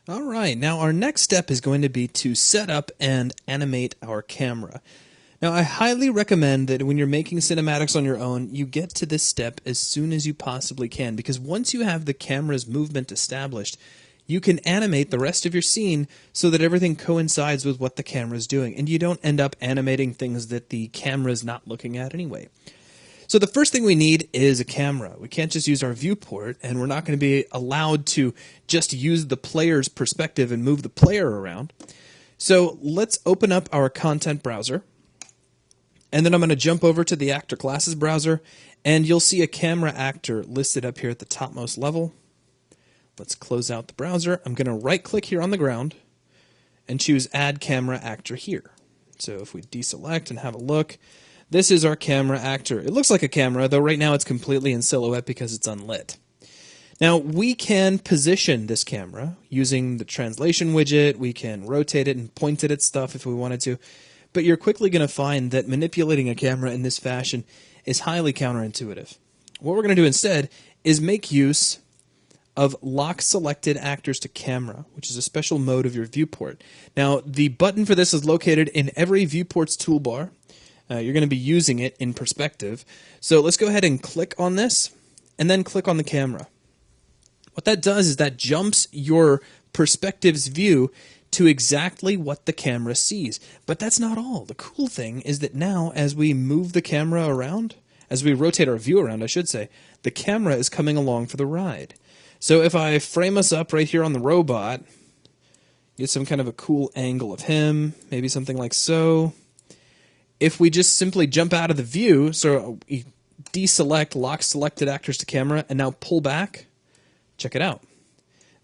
Alright, now our next step is going to be to set up and animate our camera. Now I highly recommend that when you're making cinematics on your own, you get to this step as soon as you possibly can, because once you have the camera's movement established, you can animate the rest of your scene so that everything coincides with what the camera's doing, and you don't end up animating things that the camera's not looking at anyway. So the first thing we need is a camera. We can't just use our viewport, and we're not going to be allowed to just use the player's perspective and move the player around. So let's open up our content browser, and then I'm going to jump over to the actor classes browser, and you'll see a camera actor listed up here at the topmost level. Let's close out the browser. I'm going to right-click here on the ground and choose Add Camera Actor here. So if we deselect and have a look, this is our camera actor. It looks like a camera, though right now it's completely in silhouette because it's unlit. Now, we can position this camera using the translation widget. We can rotate it and point it at stuff if we wanted to. But you're quickly going to find that manipulating a camera in this fashion is highly counterintuitive. What we're going to do instead is make use of Lock Selected Actors to Camera, which is a special mode of your viewport. Now, the button for this is located in every viewport's toolbar. You're going to be using it in perspective. So let's go ahead and click on this, and then click on the camera. What that does is that jumps your perspective's view to exactly what the camera sees. But that's not all. The cool thing is that now, as we move the camera around, as we rotate our view around, I should say, the camera is coming along for the ride. So if I frame us up right here on the robot, get some kind of a cool angle of him, maybe something like so. If we just simply jump out of the view, so we deselect Lock Selected Actors to Camera, and now pull back, check it out.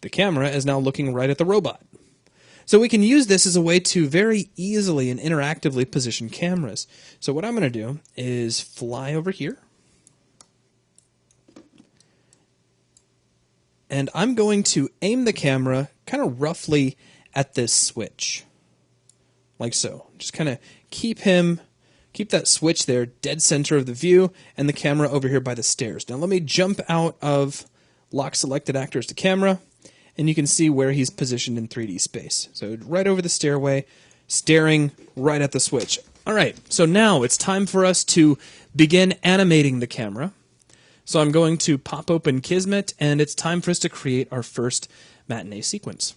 The camera is now looking right at the robot. So we can use this as a way to very easily and interactively position cameras. So what I'm going to do is fly over here. And I'm going to aim the camera kind of roughly at this switch. Like so. Just kind of keep that switch there dead center of the view, and the camera over here by the stairs. Now let me jump out of Lock Selected Actors to Camera, and you can see where he's positioned in 3D space. So right over the stairway, staring right at the switch. Alright, so now it's time for us to begin animating the camera. So I'm going to pop open Kismet, and it's time for us to create our first matinee sequence.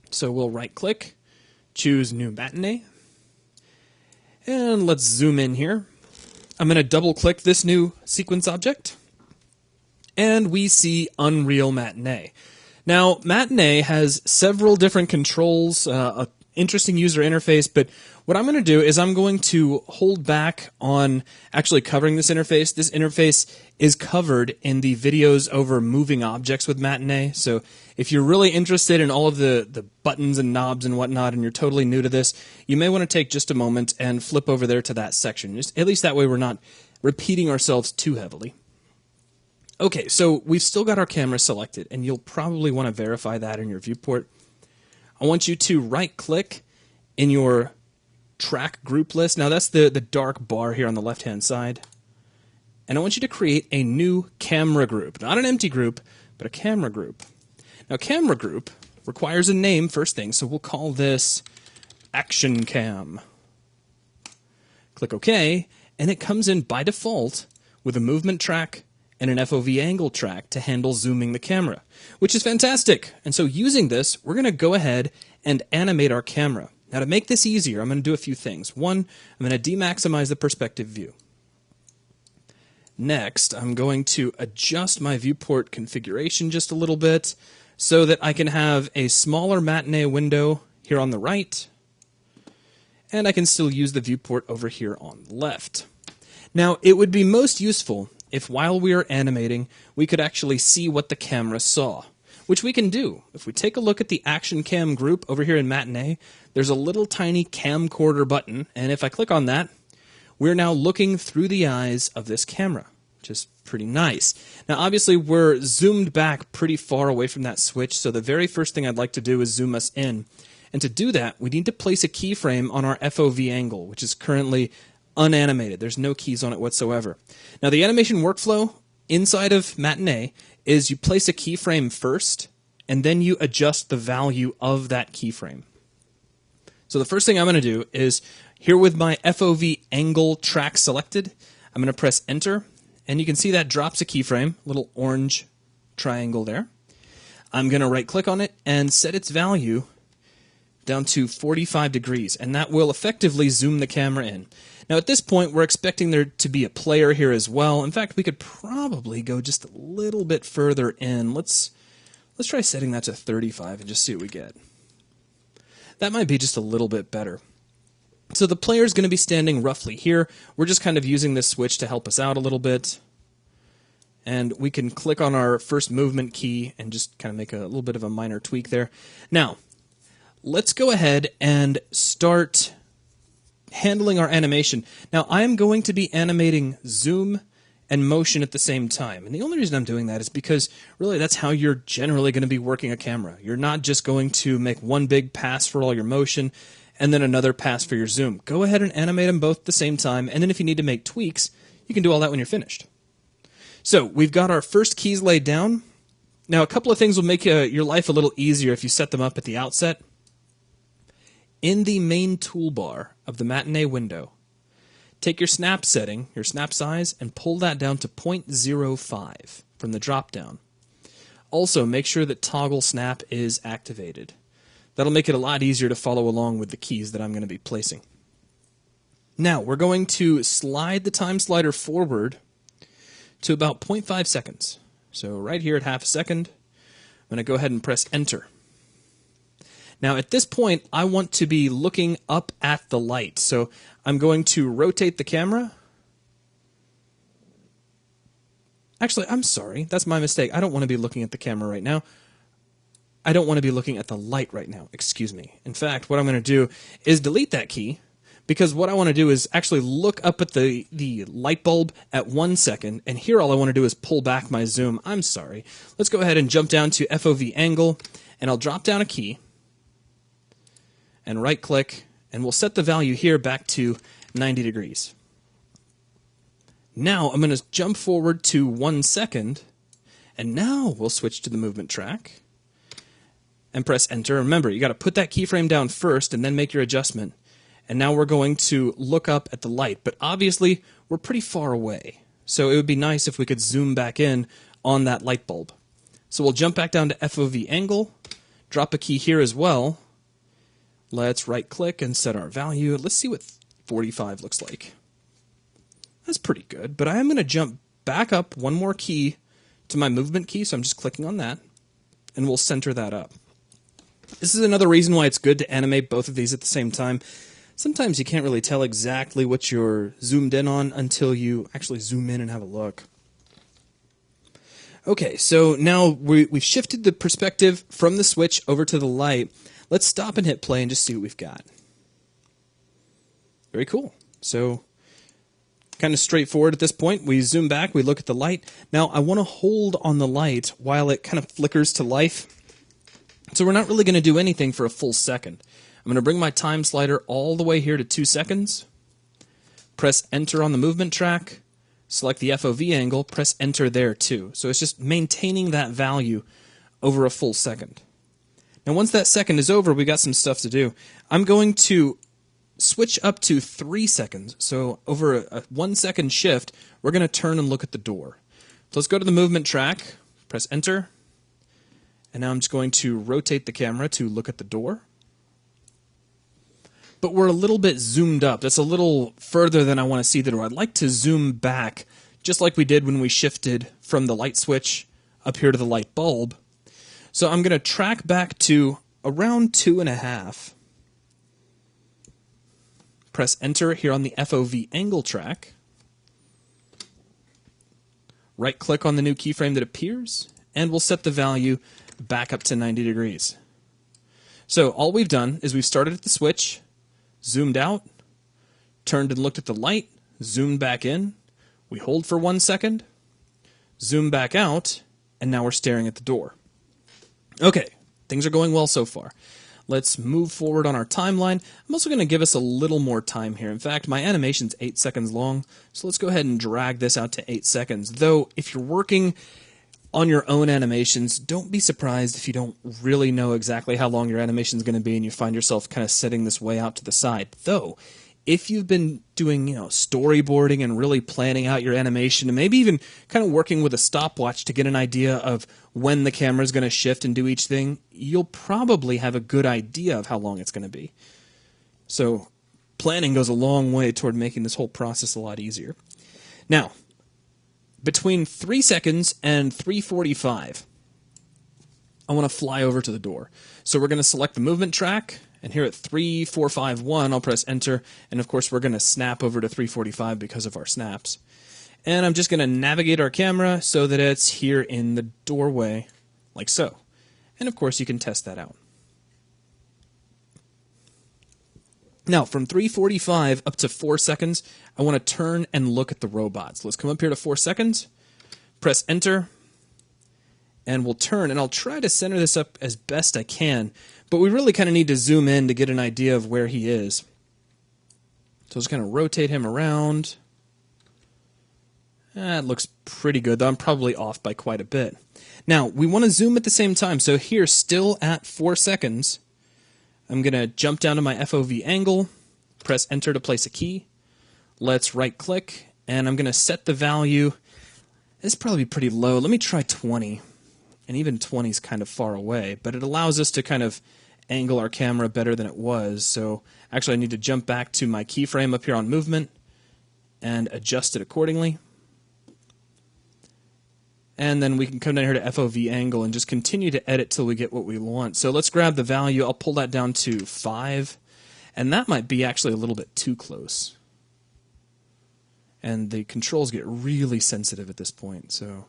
So we'll right-click, choose New Matinee, and let's zoom in here. I'm going to double-click this new sequence object, and we see Unreal Matinee. Now, Matinee has several different controls, an interesting user interface, but what I'm going to do is I'm going to hold back on actually covering this interface. This interface is covered in the videos over moving objects with Matinee. So if you're really interested in all of the buttons and knobs and whatnot, and you're totally new to this, you may want to take just a moment and flip over there to that section. Just, at least that way we're not repeating ourselves too heavily. Okay, so we've still got our camera selected, and you'll probably want to verify that in your viewport. I want you to right-click in your track group list. Now that's the dark bar here on the left-hand side. And I want you to create a new camera group. Not an empty group, but a camera group. Now camera group requires a name first thing, so we'll call this Action Cam. Click OK, and it comes in by default with a movement track and an FOV angle track to handle zooming the camera, which is fantastic. And so using this, we're going to go ahead and animate our camera. Now to make this easier, I'm going to do a few things. One, I'm going to demaximize the perspective view. Next, I'm going to adjust my viewport configuration just a little bit so that I can have a smaller matinee window here on the right, and I can still use the viewport over here on the left. Now, it would be most useful if while we are animating, we could actually see what the camera saw, which we can do. If we take a look at the Action Cam group over here in Matinee, there's a little tiny camcorder button, and if I click on that, we're now looking through the eyes of this camera, which is pretty nice. Now, obviously, we're zoomed back pretty far away from that switch, so the very first thing I'd like to do is zoom us in. And to do that, we need to place a keyframe on our FOV angle, which is currently unanimated. There's no keys on it whatsoever. Now, the animation workflow inside of Matinee is you place a keyframe first, and then you adjust the value of that keyframe. So the first thing I'm going to do is, here with my FOV angle track selected, I'm going to press Enter, and you can see that drops a keyframe, little orange triangle there. I'm going to right-click on it and set its value down to 45 degrees, and that will effectively zoom the camera in. Now at this point, we're expecting there to be a player here as well. In fact, we could probably go just a little bit further in. Let's try setting that to 35 and just see what we get. That might be just a little bit better. So the player is going to be standing roughly here. We're just kind of using this switch to help us out a little bit. And we can click on our first movement key and just kind of make a little bit of a minor tweak there. Now, let's go ahead and start handling our animation. Now, I am going to be animating zoom and motion at the same time. And the only reason I'm doing that is because really that's how you're generally going to be working a camera. You're not just going to make one big pass for all your motion and then another pass for your zoom. Go ahead and animate them both at the same time, and then if you need to make tweaks, you can do all that when you're finished. So we've got our first keys laid down. Now a couple of things will make your life a little easier if you set them up at the outset. In the main toolbar of the Matinee window, take your snap setting, your snap size, and pull that down to 0.05 from the drop-down. Also, make sure that toggle snap is activated. That'll make it a lot easier to follow along with the keys that I'm going to be placing. Now, we're going to slide the time slider forward to about 0.5 seconds. So right here at half a second, I'm going to go ahead and press Enter. Now at this point, I want to be looking up at the light. So I'm going to rotate the camera. Actually, I'm sorry. That's my mistake. I don't want to be looking at the camera right now. I don't want to be looking at the light right now. Excuse me. In fact, what I'm going to do is delete that key, because what I want to do is actually look up at the light bulb at 1 second, and here all I want to do is pull back my zoom. I'm sorry. Let's go ahead and jump down to FOV angle, and I'll drop down a key and right-click, and we'll set the value here back to 90 degrees. Now I'm going to jump forward to 1 second, and now we'll switch to the movement track and press Enter. Remember, you got to put that keyframe down first and then make your adjustment. And now we're going to look up at the light, but obviously we're pretty far away. So it would be nice if we could zoom back in on that light bulb. So we'll jump back down to FOV angle, drop a key here as well. Let's right-click and set our value. Let's see what 45 looks like. That's pretty good, but I am going to jump back up one more key to my movement key, so I'm just clicking on that, and we'll center that up. This is another reason why it's good to animate both of these at the same time. Sometimes you can't really tell exactly what you're zoomed in on until you actually zoom in and have a look. Okay, so now we've shifted the perspective from the switch over to the light. Let's stop and hit play and just see what we've got. Very cool. So kind of straightforward at this point. We zoom back, we look at the light. Now I want to hold on the light while it kind of flickers to life. So we're not really going to do anything for a full second. I'm going to bring my time slider all the way here to 2 seconds. Press Enter on the movement track. Select the FOV angle. Press Enter there too. So it's just maintaining that value over a full second. Now once that second is over, we got some stuff to do. I'm going to switch up to 3 seconds. So over a 1 second shift, we're going to turn and look at the door. So let's go to the movement track. Press Enter. And now I'm just going to rotate the camera to look at the door. But we're a little bit zoomed up. That's a little further than I want to see the door. I'd like to zoom back, just like we did when we shifted from the light switch up here to the light bulb. So I'm going to track back to around 2.5. Press Enter here on the FOV angle track. Right-click on the new keyframe that appears, and we'll set the value back up to 90 degrees. So all we've done is we've started at the switch, zoomed out, turned and looked at the light, zoomed back in, we hold for 1 second, zoom back out, and now we're staring at the door. Okay, things are going well so far. Let's move forward on our timeline. I'm also going to give us a little more time here. In fact, my animation's 8 seconds long, so let's go ahead and drag this out to 8 seconds. Though, if you're working on your own animations, don't be surprised if you don't really know exactly how long your animation is going to be and you find yourself kind of setting this way out to the side. Though, if you've been doing, storyboarding and really planning out your animation and maybe even kind of working with a stopwatch to get an idea of when the camera is going to shift and do each thing, you'll probably have a good idea of how long it's going to be. So planning goes a long way toward making this whole process a lot easier. Now, between 3 seconds and 3:45, I want to fly over to the door. So we're going to select the movement track, and here at 3:451, I'll press enter, and of course we're going to snap over to 3:45 because of our snaps. And I'm just going to navigate our camera so that it's here in the doorway, like so. And of course you can test that out. Now, from 3:45 up to 4 seconds, I want to turn and look at the robot. So let's come up here to 4 seconds, press enter, and we'll turn. And I'll try to center this up as best I can, but we really kind of need to zoom in to get an idea of where he is. So just kind of rotate him around. It looks pretty good, though I'm probably off by quite a bit. Now, we want to zoom at the same time. So here, still at 4 seconds, I'm going to jump down to my FOV angle, press enter to place a key. Let's right-click, and I'm going to set the value. It's probably pretty low. Let me try 20. And even 20 is kind of far away, but it allows us to kind of angle our camera better than it was. So actually I need to jump back to my keyframe up here on movement and adjust it accordingly. And then we can come down here to FOV angle and just continue to edit till we get what we want. So let's grab the value. I'll pull that down to 5. And that might be actually a little bit too close. And the controls get really sensitive at this point. So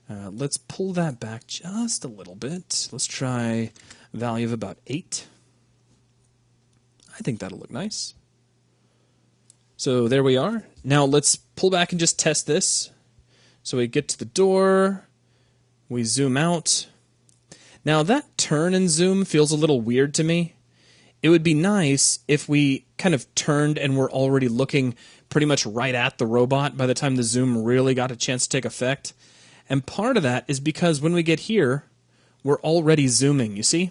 let's pull that back just a little bit. Let's try a value of about 8. I think that'll look nice. So there we are. Now let's pull back and just test this. So we get to the door, we zoom out. Now that turn and zoom feels a little weird to me. It would be nice if we kind of turned and were already looking pretty much right at the robot by the time the zoom really got a chance to take effect. And part of that is because when we get here, we're already zooming, you see?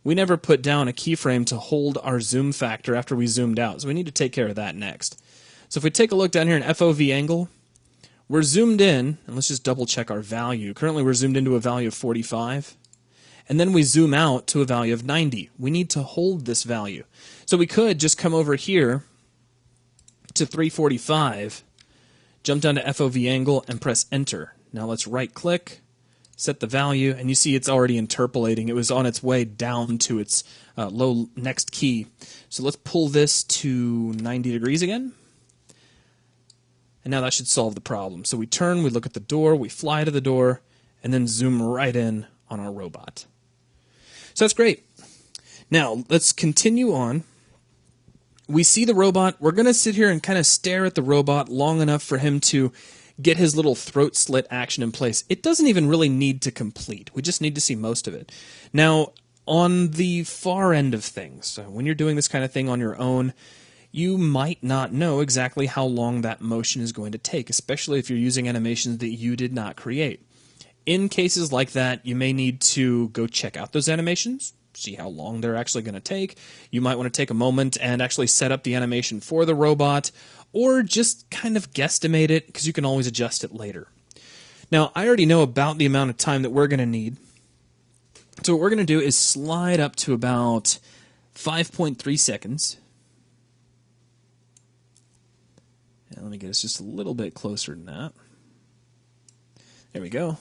We never put down a keyframe to hold our zoom factor after we zoomed out, so we need to take care of that next. So if we take a look down here in FOV angle, we're zoomed in, and let's just double check our value. Currently we're zoomed into a value of 45, and then we zoom out to a value of 90. We need to hold this value. So we could just come over here to 345, jump down to FOV angle, and press enter. Now let's right-click, set the value, and you see it's already interpolating. It was on its way down to its low next key. So let's pull this to 90 degrees again. And now that should solve the problem. So we turn, we look at the door, we fly to the door, and then zoom right in on our robot. So that's great. Now, let's continue on. We see the robot. We're going to sit here and kind of stare at the robot long enough for him to get his little throat slit action in place. It doesn't even really need to complete. We just need to see most of it. Now, on the far end of things, when you're doing this kind of thing on your own, you might not know exactly how long that motion is going to take, especially if you're using animations that you did not create. In cases like that, you may need to go check out those animations, see how long they're actually going to take. You might want to take a moment and actually set up the animation for the robot, or just kind of guesstimate it, because you can always adjust it later. Now, I already know about the amount of time that we're going to need. So what we're going to do is slide up to about 5.3 seconds. And let me get us just a little bit closer than that. There we go.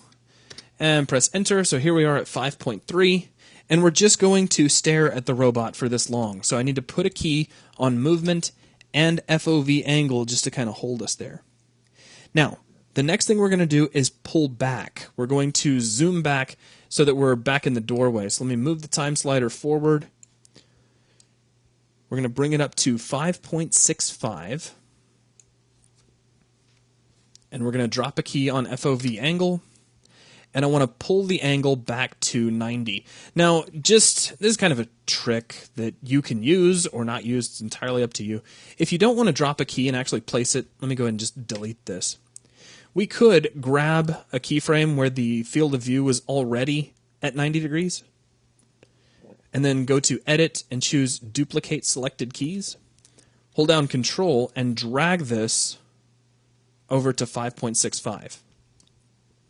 And press enter. So here we are at 5.3. And we're just going to stare at the robot for this long. So I need to put a key on movement and FOV angle just to kind of hold us there. Now, the next thing we're going to do is pull back. We're going to zoom back so that we're back in the doorway. So let me move the time slider forward. We're going to bring it up to 5.65. And we're going to drop a key on FOV angle. and I want to pull the angle back to 90. Now, this is kind of a trick that you can use or not use. It's entirely up to you. If you don't want to drop a key and actually place it, let me go ahead and just delete this. We could grab a keyframe where the field of view was already at 90 degrees, and then go to Edit and choose Duplicate Selected Keys. Hold down Control and drag this over to 5.65.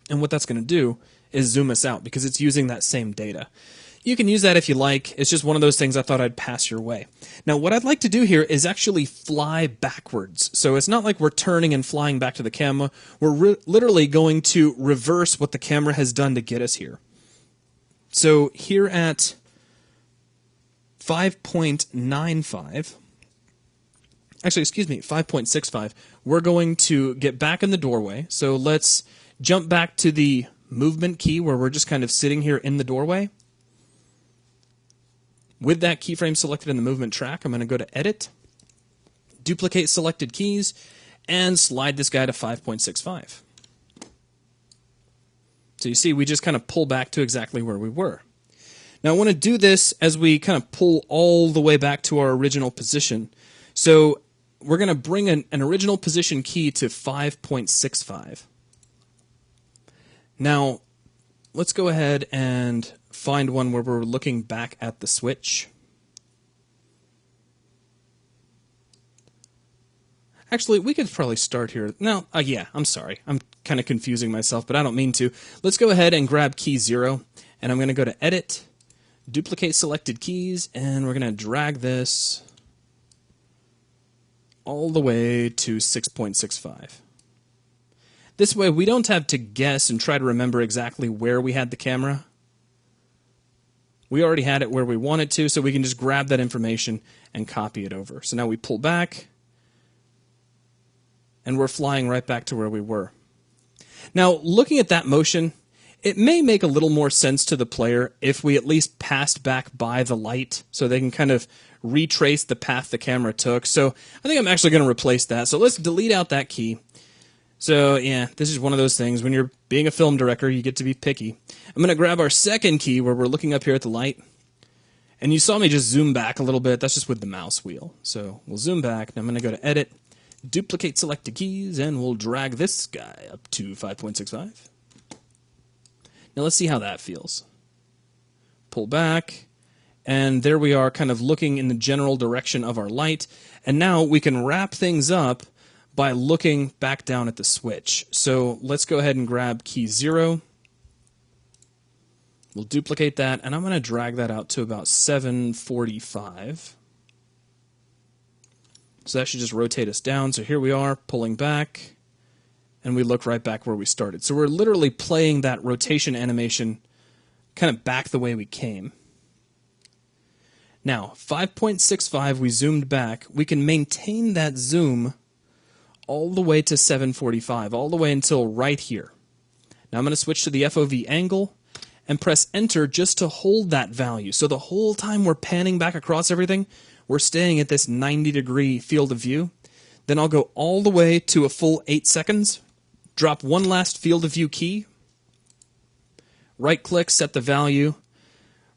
And what that's going to do is zoom us out because it's using that same data. You can use that if you like. It's just one of those things I thought I'd pass your way. Now, what I'd like to do here is actually fly backwards. So it's not like we're turning and flying back to the camera. We're literally going to reverse what the camera has done to get us here. So here at 5.95, actually, excuse me, 5.65, we're going to get back in the doorway. So let's jump back to the movement key where we're just kind of sitting here in the doorway. With that keyframe selected in the movement track, I'm going to go to Edit, Duplicate Selected Keys, and slide this guy to 5.65. So you see, we just kind of pull back to exactly where we were. Now I want to do this as we kind of pull all the way back to our original position. So we're going to bring an original position key to 5.65. Now, let's go ahead and find one where we're looking back at the switch. Actually, we could probably start here. No, yeah, I'm sorry. I'm kind of confusing myself, but I don't mean to. Let's go ahead and grab key 0, and I'm going to go to Edit, Duplicate Selected Keys, and we're going to drag this all the way to 6.65. This way, we don't have to guess and try to remember exactly where we had the camera. We already had it where we wanted to, so we can just grab that information and copy it over. So now we pull back, and we're flying right back to where we were. Now, looking at that motion, it may make a little more sense to the player if we at least passed back by the light so they can kind of retrace the path the camera took. So I think I'm actually going to replace that. So let's delete out that key. So yeah, this is one of those things. When you're being a film director, you get to be picky. I'm going to grab our second key where we're looking up here at the light. And you saw me just zoom back a little bit. That's just with the mouse wheel. So we'll zoom back. And I'm going to go to Edit, Duplicate Selected Keys, and we'll drag this guy up to 5.65. Now let's see how that feels. Pull back, and there we are kind of looking in the general direction of our light. And now we can wrap things up by looking back down at the switch. So let's go ahead and grab key 0. We'll duplicate that, and I'm going to drag that out to about 745. So that should just rotate us down. So here we are, pulling back, and we look right back where we started. So we're literally playing that rotation animation kind of back the way we came. Now, 5.65, we zoomed back. We can maintain that zoom all the way to 745, all the way until right here. Now I'm going to switch to the FOV angle and press Enter just to hold that value. So the whole time we're panning back across everything, we're staying at this 90-degree field of view. Then I'll go all the way to a full 8 seconds, drop one last field of view key, right-click, set the value,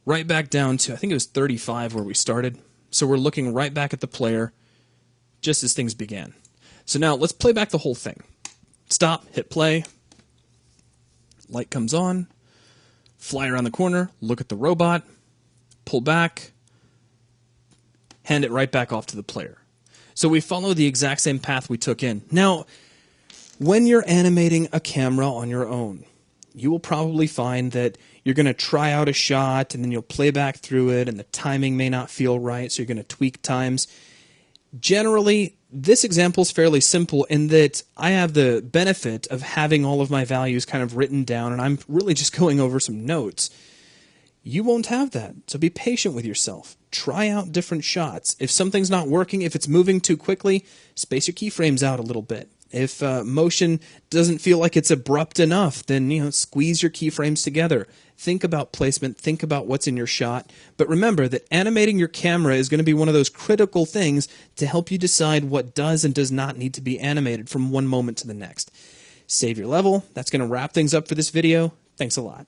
right back down to, I think it was 35 where we started. So we're looking right back at the player just as things began. So now let's play back the whole thing. Stop, hit play, light comes on, fly around the corner, look at the robot, pull back, hand it right back off to the player. So we follow the exact same path we took in. Now, when you're animating a camera on your own, you will probably find that you're going to try out a shot and then you'll play back through it and the timing may not feel right, so you're going to tweak times. Generally, this example is fairly simple in that I have the benefit of having all of my values kind of written down and I'm really just going over some notes. You won't have that, so be patient with yourself. Try out different shots. If something's not working, if it's moving too quickly, space your keyframes out a little bit. If motion doesn't feel like it's abrupt enough, then squeeze your keyframes together. Think about placement, think about what's in your shot. But remember that animating your camera is going to be one of those critical things to help you decide what does and does not need to be animated from one moment to the next. Save your level. That's going to wrap things up for this video. Thanks a lot.